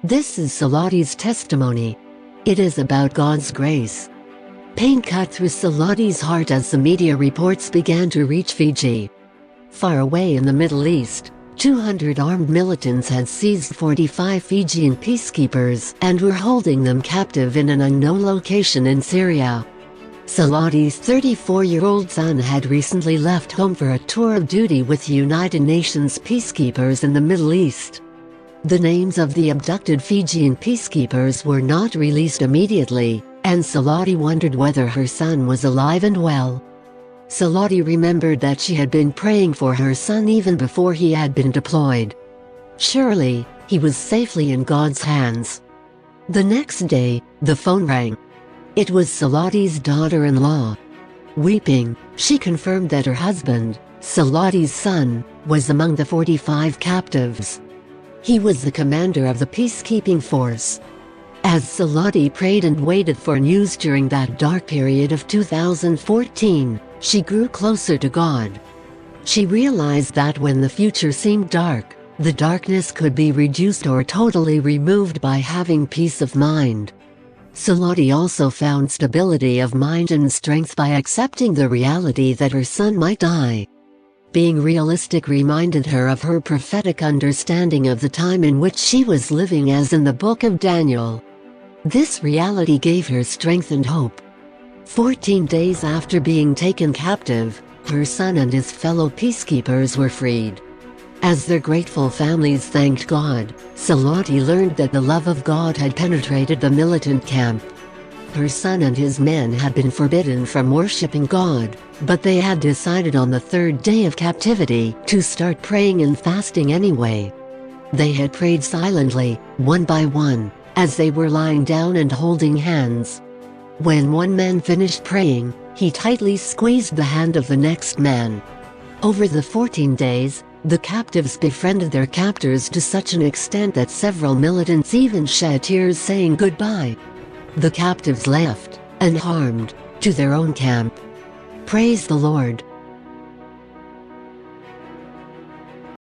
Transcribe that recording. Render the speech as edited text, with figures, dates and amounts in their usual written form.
This is Salote's testimony. It is about God's grace. Pain cut through Salote's heart as the media reports began to reach Fiji. Far away in the Middle East, 200 armed militants had seized 45 Fijian peacekeepers and were holding them captive in an unknown location in Syria. Salote's 34-year-old son had recently left home for a tour of duty with the United Nations peacekeepers in the Middle East. The names of the abducted Fijian peacekeepers were not released immediately, and Salote wondered whether her son was alive and well. Salote remembered that she had been praying for her son even before he had been deployed. Surely, he was safely in God's hands. The next day, the phone rang. It was Salote's daughter-in-law. Weeping, she confirmed that her husband, Salote's son, was among the 45 captives. He was the commander of the peacekeeping force. As Salote prayed and waited for news during that dark period of 2014, she grew closer to God. She realized that when the future seemed dark, the darkness could be reduced or totally removed by having peace of mind. Salote also found stability of mind and strength by accepting the reality that her son might die. Being realistic reminded her of her prophetic understanding of the time in which she was living, as in the book of Daniel. This reality gave her strength and hope. 14 days after being taken captive, her son and his fellow peacekeepers were freed. As their grateful families thanked God, Salote learned that the love of God had penetrated the militant camp. Her son and his men had been forbidden from worshiping God, but they had decided on the third day of captivity to start praying and fasting anyway. They had prayed silently, one by one, as they were lying down and holding hands. When one man finished praying, he tightly squeezed the hand of the next man. Over the 14 days, the captives befriended their captors to such an extent that several militants even shed tears saying goodbye. The captives left, unharmed, to their own camp. Praise the Lord.